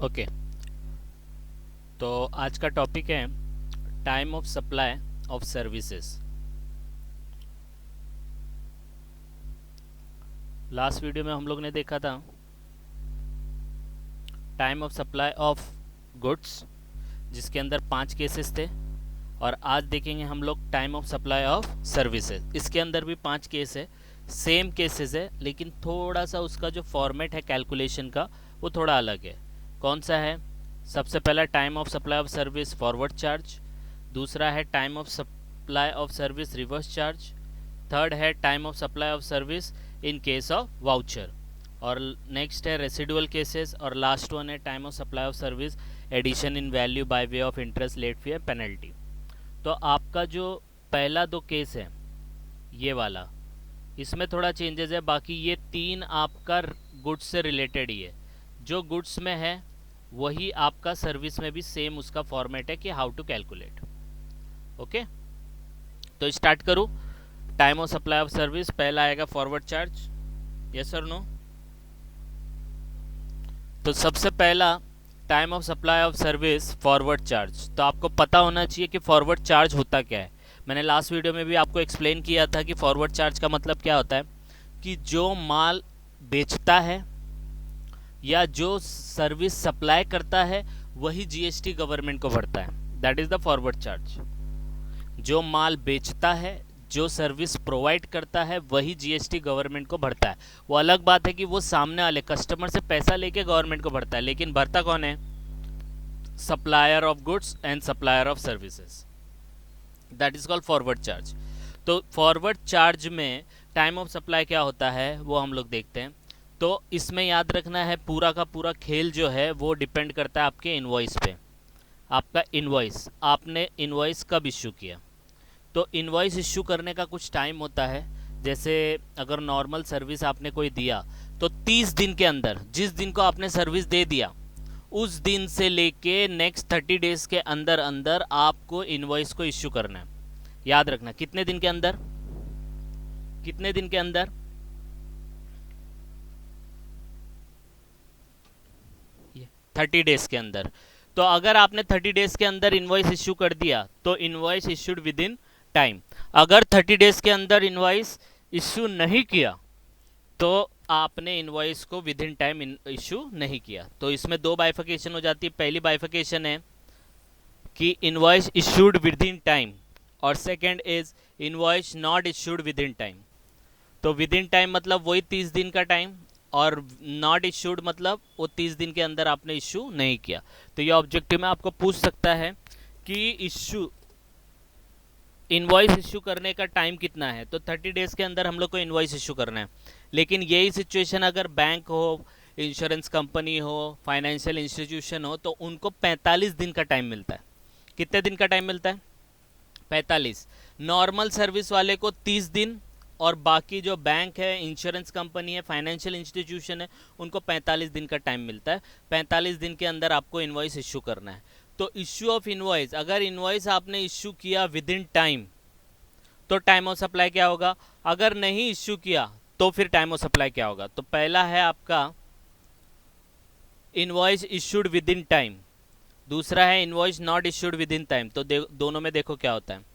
Okay. तो आज का टॉपिक है time of supply of services. Last video में हम लोग ने देखा था time of supply of goods, जिसके अंदर 5 केसेस थे। और आज देखेंगे हम लोग time of supply of services. इसके अंदर भी 5 केस है, सेम केसेस है, लेकिन थोड़ा सा उसका जो फॉर्मेट है कैलकुलेशन का वो थोड़ा अलग है। कौन सा है? सबसे पहला time of supply of service forward charge, दूसरा है time of supply of service reverse charge, third है time of supply of service in case of voucher, और नेक्स्ट है रेसिडुअल केसेस, और लास्ट वन है time of supply of service addition in value by way of interest, late fee and penalty. तो आपका जो पहला 2 case है ये वाला, इसमें थोड़ा चेंजेस है, बाकी ये 3 आपका गुड्स से रिलेटेड ही है। जो गुड्स में है वही आपका सर्विस में भी सेम उसका फॉर्मेट है कि हाउ टू कैलकुलेट। ओके, तो स्टार्ट करूँ। Time of supply of service पहला आएगा फॉरवर्ड चार्ज। यस और नो? तो सबसे पहला time of supply of service forward charge. तो आपको पता होना चाहिए कि फॉरवर्ड चार्ज होता क्या है। मैंने लास्ट वीडियो में भी आपको एक्सप्लेन किया था कि फॉरवर्ड चार्ज का मतलब क्या होता है, कि जो माल बेचता है या जो सर्विस सप्लाई करता है वही जीएसटी गवर्नमेंट को भरता है। That is the forward charge. जो माल बेचता है, जो सर्विस प्रोवाइड करता है, वही जीएसटी गवर्नमेंट को भरता है। वो अलग बात है कि वो सामने वाले कस्टमर से पैसा लेके गवर्नमेंट को भरता है, लेकिन भरता कौन है? Supplier of goods and supplier of services. That is called forward charge. तो फॉरवर्ड चार्ज में टाइम ऑफ सप्लाई क्या होता है वो हम लोग देखते हैं। तो इसमें याद रखना है, पूरा का पूरा खेल जो है वो डिपेंड करता है आपके इनवॉइस पे। आपका इनवॉइस, आपने इनवॉइस कब इश्यू किया। तो इनवॉइस इश्यू करने का कुछ टाइम होता है। जैसे अगर नॉर्मल सर्विस आपने कोई दिया तो 30 दिन के अंदर, जिस दिन को आपने सर्विस दे दिया उस दिन से लेके नेक्स्ट 30 डेज के अंदर अंदर आपको इनवॉइस को इश्यू करना है। याद रखना, कितने दिन के अंदर? कितने दिन के अंदर? 30 डेज के अंदर। तो अगर आपने 30 डेज के अंदर इनवॉइस इश्यू कर दिया तो invoice issued within time. अगर 30 डेज के अंदर इनवॉइस इश्यू नहीं किया तो आपने इनवॉइस को विद इन टाइम इश्यू नहीं किया। तो इसमें 2 बाइफिकेशन हो जाती है। पहली बाइफिकेशन है कि invoice issued within time, और second is invoice not issued within time. तो विद इन टाइम मतलब वही 30 दिन का टाइम, और नॉट इश्यूड मतलब वो 30 दिन के अंदर आपने इश्यू नहीं किया। तो ये ऑब्जेक्टिव में आपको पूछ सकता है कि इश्यू इनवॉइस इश्यू करने का टाइम कितना है। तो 30 डेज के अंदर हम लोग को इनवॉइस इश्यू करना है। लेकिन यही सिचुएशन अगर बैंक हो, इंश्योरेंस कंपनी हो, फाइनेंशियल इंस्टीट्यूशन हो, तो उनको 45 दिन का टाइम मिलता है। कितने दिन का टाइम मिलता है? 45। नॉर्मल सर्विस वाले को 30 दिन, और बाकी जो बैंक है, इंश्योरेंस कंपनी है, फाइनेंशियल इंस्टीट्यूशन है, उनको 45 दिन का टाइम मिलता है। 45 दिन के अंदर आपको इनवॉइस इश्यू करना है। तो इश्यू ऑफ इनवॉइस, अगर इनवॉइस आपने इश्यू किया विद इन टाइम तो टाइम ऑफ सप्लाई क्या होगा। अगर नहीं इश्यू किया तो फिर टाइम ऑफ सप्लाई क्या होगा। तो पहला है आपका invoice issued within time, दूसरा है invoice not issued within time. तो दोनों में देखो क्या होता है।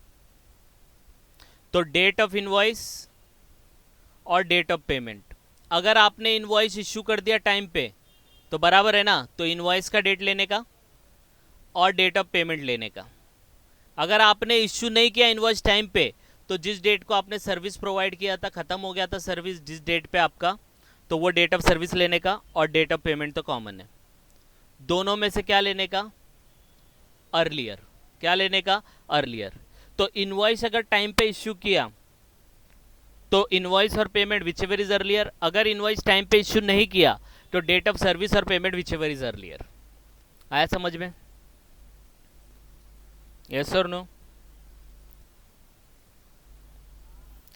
तो डेट ऑफ इनवॉइस और डेट ऑफ पेमेंट। अगर आपने इनवॉइस इश्यू कर दिया टाइम पे तो बराबर है ना, तो इनवॉइस का डेट लेने का और डेट ऑफ पेमेंट लेने का। अगर आपने इश्यू नहीं किया इनवॉइस टाइम पे, तो जिस डेट को आपने सर्विस प्रोवाइड किया था, खत्म हो गया था सर्विस जिस डेट पे आपका, तो वो डेट ऑफ सर्विस लेने का, और डेट ऑफ पेमेंट तो कॉमन है। दोनों में से क्या लेने का? अर्लियर। क्या लेने का? अर्लियर। तो इनवॉइस अगर टाइम पे इश्यू किया तो इनवॉइस और payment which ever is earlier. अगर इनवॉइस टाइम पे इश्यू नहीं किया तो डेट ऑफ सर्विस और payment which ever is earlier. आया समझ में? यस और नो?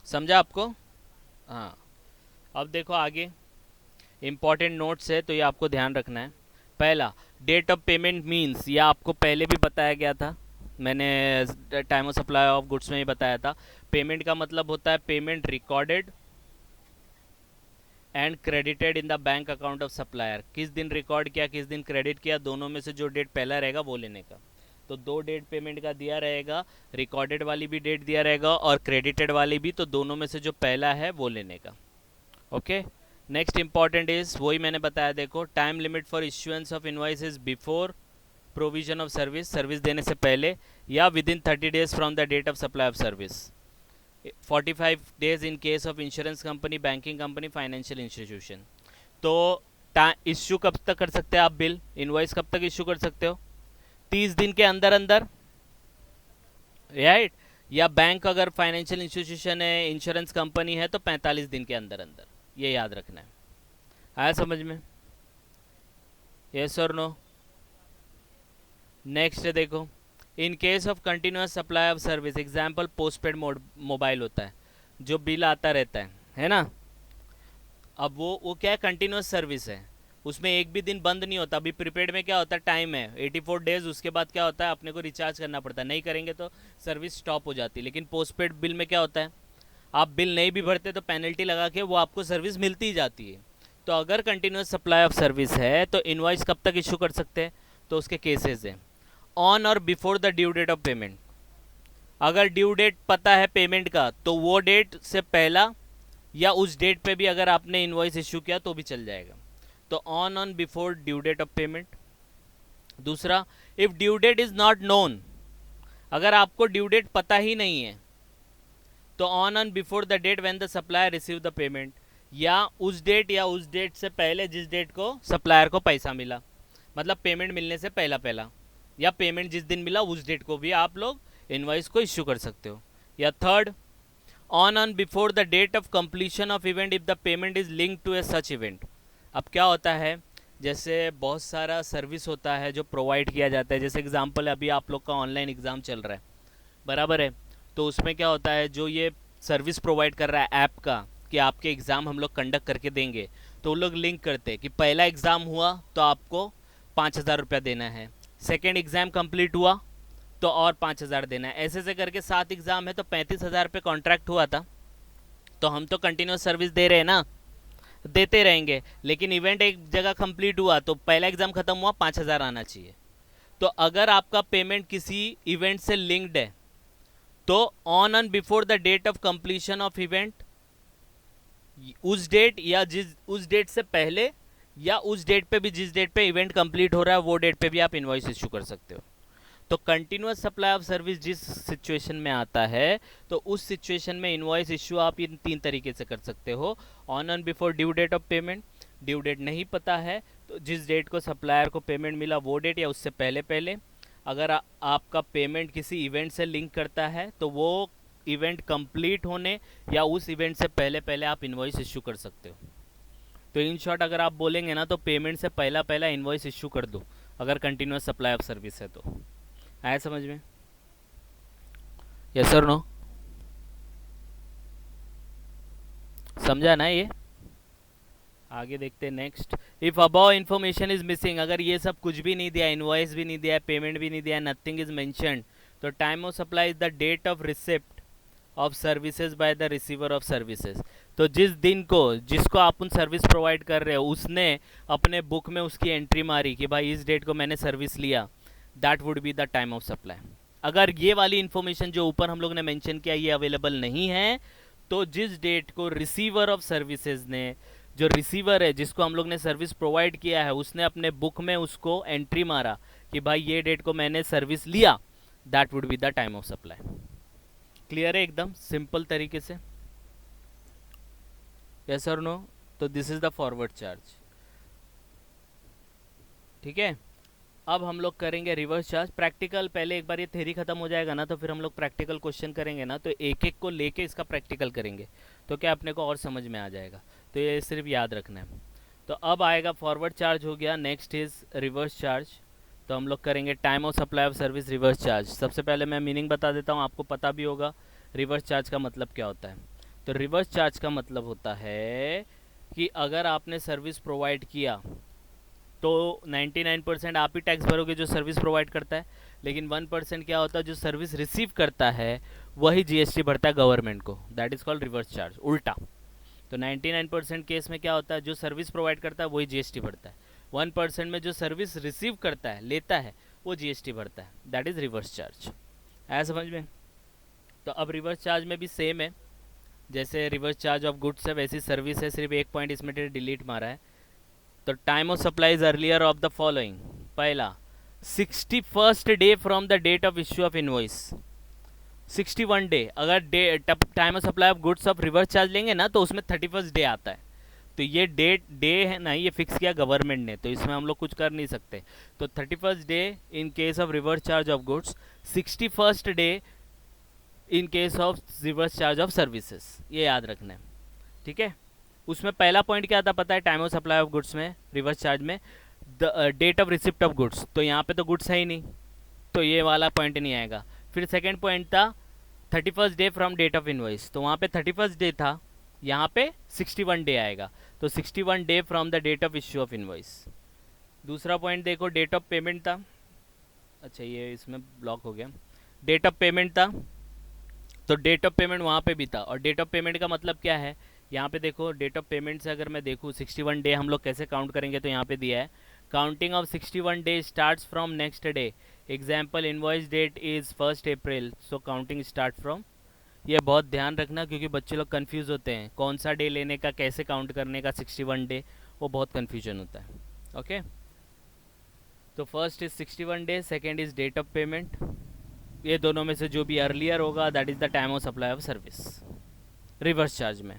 समझा आपको? हाँ। अब देखो आगे इंपॉर्टेंट नोट्स है, तो ये आपको ध्यान रखना है। पहला, डेट ऑफ पेमेंट मीन्स, ये आपको पहले भी बताया गया था, मैंने time of supply of goods में ही बताया था। पेमेंट का मतलब होता है payment recorded and credited in the bank account of supplier, किस दिन रिकॉर्ड किया किस दिन क्रेडिट किया, दोनों में से जो डेट पहला रहेगा वो लेने का। तो दो डेट पेमेंट का दिया रहेगा, रिकॉर्डेड वाली भी डेट दिया रहेगा और क्रेडिटेड वाली भी, तो दोनों में से जो पहला है वो लेने का। ओके, नेक्स्ट इंपॉर्टेंट इज, वही मैंने बताया, देखो time limit for issuance of invoices before provision of service, service देने से पहले या within 30 days from the date of supply of service, 45 days in case of insurance company, banking company, financial institution. तो issue कब तक कर सकते हैं आप बिल, इनवॉइस कब तक इश्यू कर सकते हो, 30 दिन के अंदर अंदर, राइट। या बैंक अगर फाइनेंशियल इंस्टीट्यूशन है, इंश्योरेंस कंपनी है, तो 45 दिन के अंदर अंदर, ये याद रखना है। आया समझ में, यस और नो। नेक्स्ट देखो, इन case of continuous supply of service, example postpaid mobile होता है जो बिल आता रहता है ना। अब वो क्या है, कंटिन्यूस सर्विस है, उसमें एक भी दिन बंद नहीं होता। अभी प्रीपेड में क्या होता है, टाइम है 84 डेज, उसके बाद क्या होता है, अपने को रिचार्ज करना पड़ता है, नहीं करेंगे तो सर्विस स्टॉप हो जाती है। लेकिन पोस्टपेड बिल में क्या होता है, आप बिल नहीं भी भरते तो पेनल्टी लगा के वो आपको सर्विस मिलती ही जाती है। तो अगर कंटिन्यूस सप्लाई ऑफ सर्विस है तो इनवॉइस कब तक इशू कर सकते हैं, तो उसके केसेस हैं, ऑन और before the due date of payment. अगर ड्यू डेट पता है पेमेंट का तो वो डेट से पहला या उस डेट पे भी अगर आपने इनवॉइस इशू किया तो भी चल जाएगा। तो on before due date of payment. दूसरा, if due date is not known, अगर आपको ड्यू डेट पता ही नहीं है तो on before the date when the supplier receive the payment, या उस डेट से पहले जिस डेट को सप्लायर को पैसा मिला, मतलब पेमेंट मिलने से पहला पहला, या पेमेंट जिस दिन मिला उस डेट को भी आप लोग इनवॉइस को इश्यू कर सकते हो। या third, on before the date of completion of event if the payment is link to a such event. अब क्या होता है, जैसे बहुत सारा सर्विस होता है जो प्रोवाइड किया जाता है, जैसे एग्जांपल अभी आप लोग का ऑनलाइन एग्ज़ाम चल रहा है, बराबर है, तो उसमें क्या होता है, जो ये सर्विस प्रोवाइड कर रहा है ऐप का कि आपके एग्ज़ाम हम लोग कंडक्ट करके देंगे, तो वो लोग लिंक करते हैं कि पहला एग्ज़ाम हुआ तो आपको 5,000 रुपया देना है, सेकेंड एग्ज़ाम कंप्लीट हुआ तो और 5,000 देना है, ऐसे ऐसे करके 7 एग्ज़ाम है तो 35,000 पे कॉन्ट्रैक्ट हुआ था। तो हम तो कंटिन्यूस सर्विस दे रहे हैं ना, देते रहेंगे, लेकिन इवेंट एक जगह कंप्लीट हुआ तो पहला एग्ज़ाम ख़त्म हुआ, 5,000 आना चाहिए। तो अगर आपका पेमेंट किसी इवेंट से लिंक्ड है तो on and before the date of completion of event, उस डेट या उस डेट से पहले या उस डेट पे भी जिस डेट पे इवेंट कंप्लीट हो रहा है वो डेट पे भी आप इनवॉइस इशू कर सकते हो। तो कंटिन्यूस सप्लाई ऑफ सर्विस जिस सिचुएशन में आता है तो उस सिचुएशन में इनवॉइस इशू आप इन 3 तरीके से कर सकते हो, on and before due date of payment, due date नहीं पता है तो जिस डेट को सप्लायर को पेमेंट मिला वो डेट या उससे पहले पहले, अगर आपका पेमेंट किसी इवेंट से लिंक करता है तो वो इवेंट कंप्लीट होने या उस इवेंट से पहले पहले आप इनवॉइस इशू कर सकते हो। तो इन शॉर्ट अगर आप बोलेंगे ना तो पेमेंट से पहला पहला इनवॉइस इशू कर दो अगर कंटिन्यूस सप्लाई ऑफ सर्विस है तो। आया समझ में, यस और नो, समझा ना ये। आगे देखते हैं next, if above information is missing, अगर ये सब कुछ भी नहीं दिया, इनवॉइस भी नहीं दिया, पेमेंट भी नहीं दिया, नथिंग इज मेंशन्ड, तो time of supply is the date of receipt of services by the receiver of services. तो जिस दिन को जिसको आप उन सर्विस प्रोवाइड कर रहे हो उसने अपने बुक में उसकी एंट्री मारी कि भाई इस डेट को मैंने सर्विस लिया, that would be the time of supply. अगर ये वाली इन्फॉर्मेशन जो ऊपर हम लोग ने मेंशन किया ये अवेलेबल नहीं है तो जिस डेट को रिसीवर ऑफ सर्विसेज ने, जो रिसीवर है जिसको हम लोग ने सर्विस प्रोवाइड किया है, उसने अपने बुक में उसको एंट्री मारा कि भाई ये डेट को मैंने सर्विस लिया, that would be the time of supply. Clear है, एकदम सिंपल तरीके से, यस और नो। तो this is the forward charge, ठीक है। अब हम लोग करेंगे रिवर्स चार्ज प्रैक्टिकल। पहले एक बार ये थ्योरी खत्म हो जाएगा ना तो फिर हम लोग प्रैक्टिकल क्वेश्चन करेंगे ना, तो एक एक को लेके इसका प्रैक्टिकल करेंगे तो क्या अपने को और समझ में आ जाएगा, तो ये सिर्फ याद रखना है। तो अब आएगा फॉरवर्ड चार्ज हो गया, नेक्स्ट इज रिवर्स चार्ज। तो हम लोग करेंगे time of supply of service reverse charge. सबसे पहले मैं मीनिंग बता देता हूँ, आपको पता भी होगा रिवर्स चार्ज का मतलब क्या होता है। तो रिवर्स चार्ज का मतलब होता है कि अगर आपने सर्विस प्रोवाइड किया तो 99% आप ही टैक्स भरोगे जो सर्विस प्रोवाइड करता है, लेकिन 1% क्या होता है, जो सर्विस रिसीव करता है वही जीएसटी भरता है गवर्नमेंट को, that is called reverse charge, उल्टा। तो 99% केस में क्या होता है, जो सर्विस प्रोवाइड करता है वही जीएसटी भरता है, 1% में जो सर्विस रिसीव करता है, लेता है, वो जीएसटी भरता है, दैट इज़ रिवर्स चार्ज। आया समझ में? तो अब रिवर्स चार्ज में भी सेम है, जैसे रिवर्स चार्ज ऑफ गुड्स है वैसी सर्विस है, सिर्फ एक पॉइंट इसमें डिलीट मारा है। तो time of supply is earlier of the following. पहला 61st day from the date of issue of invoice. 61 day, अगर time of supply of goods of reverse charge लेंगे ना तो उसमें 31st डे आता है। तो ये डे है ना, ये फिक्स किया गवर्नमेंट ने, तो इसमें हम लोग कुछ कर नहीं सकते। तो 31st day in case of reverse charge of goods, 61st day in case of reverse charge of services, ये याद रखना है, ठीक है। उसमें पहला पॉइंट क्या था पता है, time of supply of goods में, रिवर्स चार्ज में, the date of receipt of goods, तो यहाँ पे तो गुड्स है ही नहीं, तो ये वाला पॉइंट नहीं आएगा। फिर सेकंड पॉइंट था 31st day from date of invoice, तो वहाँ पे 31st डे था, यहाँ पे 61 डे आएगा, तो 61 day from the date of issue of invoice. दूसरा पॉइंट देखो, डेट ऑफ पेमेंट था, अच्छा ये इसमें ब्लॉक हो गया, डेट ऑफ पेमेंट था, तो डेट ऑफ पेमेंट वहाँ पे भी था। और डेट ऑफ पेमेंट का मतलब क्या है, यहाँ पे देखो डेट ऑफ पेमेंट से अगर मैं देखूँ 61 डे हम लोग कैसे काउंट करेंगे, तो यहाँ पे दिया है counting of 61 day starts from next day, example invoice that is 1 April, so counting start from. ये बहुत ध्यान रखना क्योंकि बच्चे लोग कन्फ्यूज़ होते हैं कौन सा डे लेने का, कैसे काउंट करने का 61 डे, वो बहुत कन्फ्यूजन होता है। ओके, तो first is 61 day, second is date of payment, ये दोनों में से जो भी अर्लियर होगा that is the time of supply of service reverse charge में।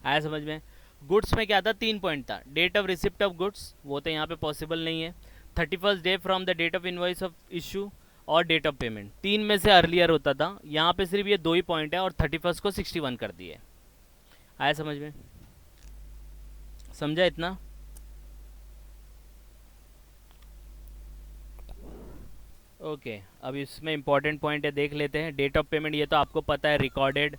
आया समझ में? गुड्स में क्या था, 3 पॉइंट था, date of receipt of goods, वो तो यहाँ पे पॉसिबल नहीं है, 31st day from the date of invoice of issue, और डेट ऑफ पेमेंट, 3 में से अर्लियर होता था। यहाँ पे सिर्फ ये 2 ही पॉइंट है और 31st को 61 कर दिए। आया समझ में? समझा इतना? ओके, अब इसमें इंपॉर्टेंट पॉइंट है, देख लेते हैं। डेट ऑफ पेमेंट ये तो आपको पता है, रिकॉर्डेड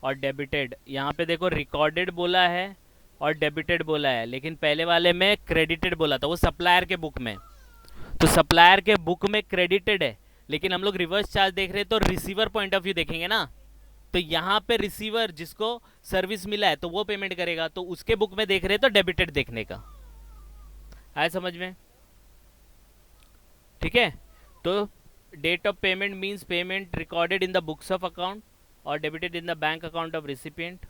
और डेबिटेड। यहाँ पे देखो रिकॉर्डेड बोला है और डेबिटेड बोला है, लेकिन पहले वाले में क्रेडिटेड बोला था, वो सप्लायर के बुक में, तो सप्लायर के बुक में क्रेडिटेड है, लेकिन हम लोग रिवर्स चार्ज देख रहे हैं तो रिसीवर पॉइंट ऑफ व्यू देखेंगे ना, तो यहाँ पे रिसीवर जिसको सर्विस मिला है तो वो पेमेंट करेगा, तो उसके बुक में देख रहे हैं तो डेबिटेड देखने का। आया समझ में? ठीक है, तो date of payment means payment recorded in the books of account और debited in the bank account of recipient.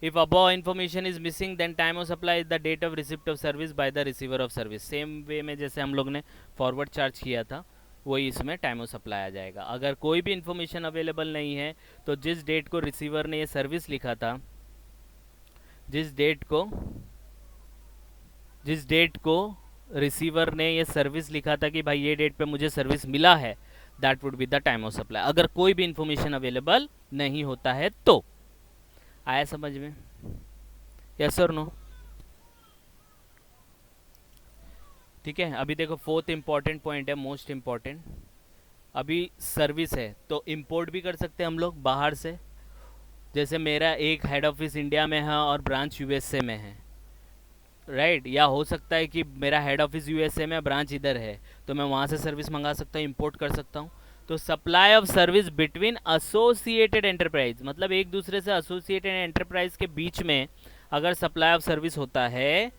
If above information is missing, then time of supply is the date of receipt of service by the receiver of service. Same way में जैसे हम लोग ने forward charge किया था वही इसमें time of supply आ जाएगा। अगर कोई भी इन्फॉर्मेशन अवेलेबल नहीं है तो जिस डेट को रिसीवर ने ये सर्विस लिखा था, जिस डेट को रिसीवर ने ये सर्विस लिखा था कि भाई ये डेट पे मुझे सर्विस मिला है, that would be the time of supply, अगर कोई भी इन्फॉर्मेशन अवेलेबल नहीं होता है तो। आया समझ में? यस और नो? ठीक है, अभी देखो फोर्थ इंपॉर्टेंट पॉइंट है, मोस्ट इंपॉर्टेंट। अभी सर्विस है तो इंपोर्ट भी कर सकते हैं हम लोग बाहर से, जैसे मेरा एक हेड ऑफिस इंडिया में है और ब्रांच यूएसए में है, राइट? या हो सकता है कि मेरा हेड ऑफिस यूएसए में, ब्रांच इधर है, तो मैं वहाँ से सर्विस मंगा सकता हूँ, इंपोर्ट कर सकता हूँ। तो supply of service between associated enterprise, मतलब एक दूसरे से एसोसिएटेड एंटरप्राइज के बीच में अगर सप्लाई ऑफ सर्विस होता है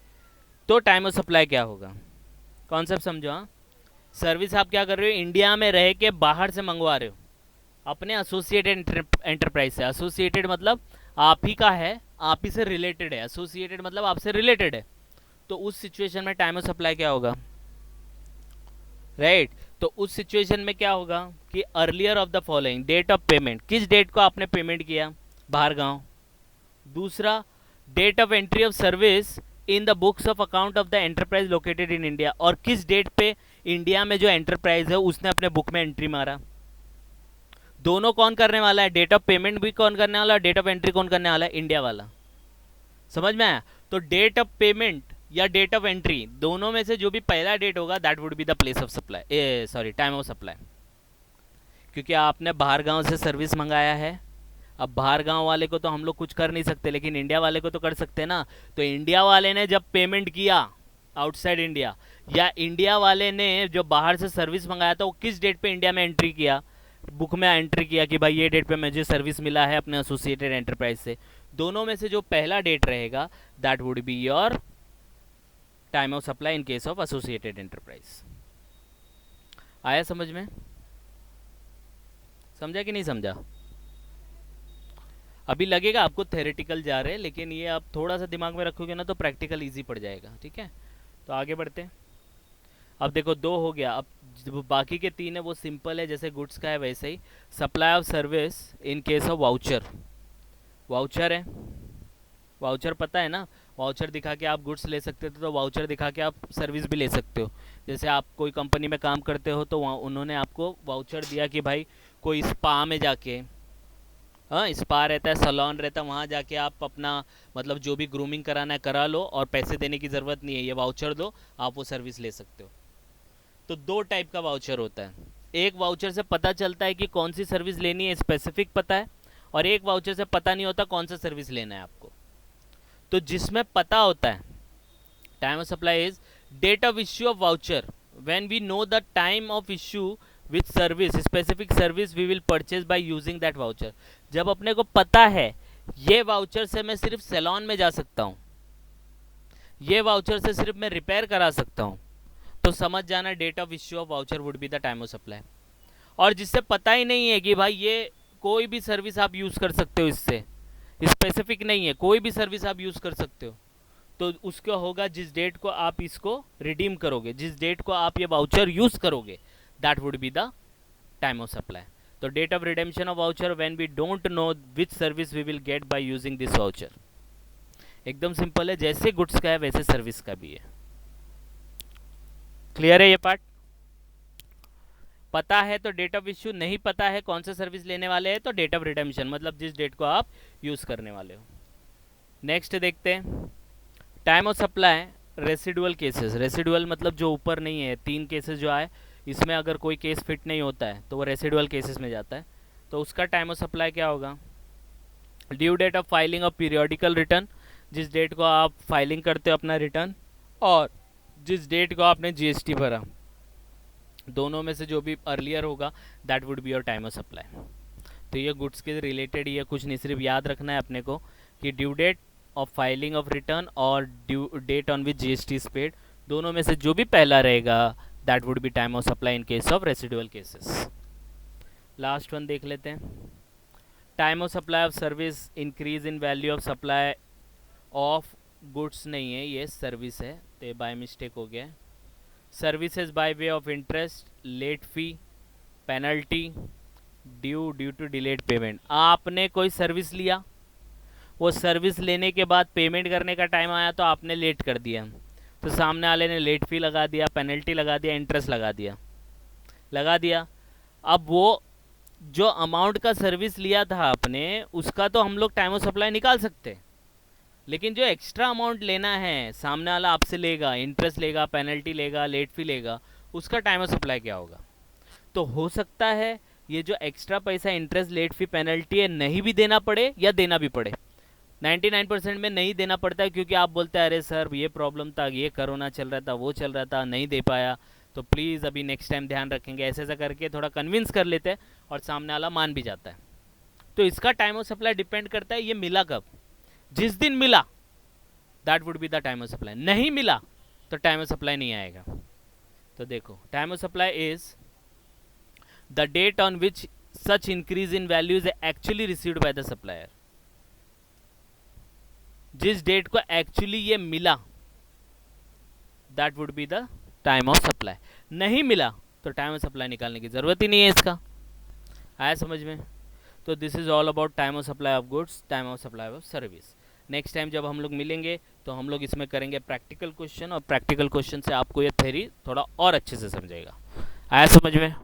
तो टाइम ऑफ सप्लाई क्या होगा? कॉन्सेप्ट समझो। हाँ, सर्विस आप क्या कर रहे हो, इंडिया में रह के बाहर से मंगवा रहे हो अपने एसोसिएटेड एंटरप्राइज से। एसोसिएटेड मतलब आप ही का है, आप ही से रिलेटेड है, एसोसिएटेड मतलब आपसे रिलेटेड है, तो उस सिचुएशन में टाइम ऑफ सप्लाई क्या होगा, राइट? तो उस सिचुएशन में क्या होगा कि earlier of the following date of payment, किस डेट को आपने पेमेंट किया बाहर गांव। दूसरा, date of entry of service in the books of account of the enterprise located in India, और किस डेट पे इंडिया में जो एंटरप्राइज है उसने अपने बुक में एंट्री मारा। दोनों कौन करने वाला है, डेट ऑफ पेमेंट भी कौन करने वाला है, डेट ऑफ एंट्री कौन करने वाला है, इंडिया वाला। समझ में आया? तो डेट ऑफ पेमेंट या डेट ऑफ एंट्री, दोनों में से जो भी पहला डेट होगा that would be the place of supply, sorry time of supply. क्योंकि आपने बाहर गांव से सर्विस मंगाया है, अब बाहर गांव वाले को तो हम लोग कुछ कर नहीं सकते, लेकिन इंडिया वाले को तो कर सकते हैं ना। तो इंडिया वाले ने जब पेमेंट किया आउटसाइड इंडिया, या इंडिया वाले ने जो बाहर से सर्विस मंगाया था वो किस डेट पे इंडिया में एंट्री किया, बुक में एंट्री किया कि भाई ये डेट पे मुझे सर्विस मिला है अपने एसोसिएटेड एंटरप्राइज से, दोनों में से जो पहला डेट रहेगा that would be your time of supply in case of associated enterprise. आया समझ में? समझा कि नहीं समझा? अभी लगेगा आपको थ्योरेटिकल जा रहे हैं, लेकिन ये आप थोड़ा सा दिमाग में रखोगे ना तो प्रैक्टिकल इजी पड़ जाएगा। ठीक है, तो आगे बढ़ते हैं। अब देखो 2 हो गया, अब जो बाकी के 3 है वो सिंपल है, जैसे गुड्स का है वैसे ही। Supply of service in case of voucher, voucher है, वाउचर पता है ना, वाउचर दिखा के आप गुड्स ले सकते थे, तो वाउचर दिखा के आप सर्विस भी ले सकते हो। जैसे आप कोई कंपनी में काम करते हो तो वहाँ उन्होंने आपको वाउचर दिया कि भाई कोई स्पा में जाके, हाँ स्पा रहता है, सैलून रहता है, वहाँ जाके आप अपना मतलब जो भी ग्रूमिंग कराना है करा लो और पैसे देने की ज़रूरत नहीं है, ये वाउचर दो आप वो सर्विस ले सकते हो। तो 2 टाइप का वाउचर होता है, एक वाउचर से पता चलता है कि कौन सी सर्विस लेनी है, स्पेसिफिक पता है, और एक वाउचर से पता नहीं होता कौन सा सर्विस लेना है आपको। तो जिसमें पता होता है, time of supply is date of issue of voucher when we know the time of issue with service, specific service we will purchase by using that voucher. जब अपने को पता है ये वाउचर से मैं सिर्फ सैलून में जा सकता हूँ, ये वाउचर से सिर्फ मैं रिपेयर करा सकता हूँ, तो समझ जाना date of issue of voucher would be the time of supply. और जिससे पता ही नहीं है कि भाई ये कोई भी सर्विस आप यूज़ कर सकते हो, इससे स्पेसिफिक नहीं है, कोई भी सर्विस आप यूज़ कर सकते हो, तो उसका होगा जिस डेट को आप इसको रिडीम करोगे, जिस डेट को आप ये वाउचर यूज़ करोगे, that would be the time of supply. तो date of redemption of voucher when we don't know which service we will get by using this voucher. एकदम सिंपल है, जैसे गुड्स का है वैसे सर्विस का भी है। क्लियर है ये पार्ट? पता है तो डेट ऑफ इश्यू, नहीं पता है कौन सा सर्विस लेने वाले हैं तो डेट ऑफ रिडेम्पशन, मतलब जिस डेट को आप यूज़ करने वाले हो। नेक्स्ट देखते हैं time of supply residual cases. Residual मतलब जो ऊपर नहीं है, 3 केसेस जो आए इसमें अगर कोई केस फिट नहीं होता है तो वो रेसिडुअल केसेस में जाता है। तो उसका टाइम ऑफ सप्लाई क्या होगा? Due date of filing of periodical return, जिस डेट को आप फाइलिंग करते हो अपना रिटर्न, और जिस डेट को आपने जीएसटी भरा, दोनों में से जो भी अर्लियर होगा that would be your time of supply. तो ये गुड्स के रिलेटेड ये कुछ नहीं, सिर्फ याद रखना है अपने को कि due date of filing of return और due date on which GST is paid, दोनों में से जो भी पहला रहेगा that would be time of supply in case of residual cases. Last one देख लेते हैं। Time of supply of service increase in value of supply of goods नहीं है, ये सर्विस है, तो बाय मिस्टेक हो गया। Services by way of interest, late fee, penalty, due to delayed payment. आपने कोई सर्विस लिया, वो सर्विस लेने के बाद पेमेंट करने का टाइम आया तो आपने लेट कर दिया, तो सामने वाले ने लेट फी लगा दिया, पेनल्टी लगा दिया, इंटरेस्ट लगा दिया। अब वो जो अमाउंट का सर्विस लिया था आपने, उसका तो हम लोग टाइम ऑफ सप्लाई निकाल सकते हैं, लेकिन जो एक्स्ट्रा अमाउंट लेना है सामने वाला आपसे लेगा, इंटरेस्ट लेगा, पेनल्टी लेगा, लेट फी लेगा, उसका टाइम ऑफ सप्लाई क्या होगा? तो हो सकता है ये जो एक्स्ट्रा पैसा इंटरेस्ट, लेट फी, पेनल्टी है नहीं भी देना पड़े या देना भी पड़े। 99% में नहीं देना पड़ता है, क्योंकि आप बोलते हैं अरे सर ये प्रॉब्लम था, ये कोरोना चल रहा था, वो चल रहा था, नहीं दे पाया, तो प्लीज़ अभी नेक्स्ट टाइम ध्यान रखेंगे, ऐसे ऐसा करके थोड़ा कन्विंस कर लेते हैं और सामने वाला मान भी जाता है। तो इसका टाइम ऑफ सप्लाई डिपेंड करता है ये मिला कब। जिस दिन मिला that would be the time of supply, नहीं मिला तो टाइम ऑफ सप्लाई नहीं आएगा। तो देखो time of supply is the date on which such increase in value is actually received by the supplier. जिस डेट को एक्चुअली ये मिला that would be the time of supply. नहीं मिला तो टाइम ऑफ सप्लाई निकालने की जरूरत ही नहीं है इसका। आया समझ में? तो this is all about time of supply of goods, time of supply of service. Next time जब हम लोग मिलेंगे तो हम लोग इसमें करेंगे प्रैक्टिकल क्वेश्चन, और प्रैक्टिकल क्वेश्चन से आपको ये थ्योरी थोड़ा और अच्छे से समझेगा। आया समझ में?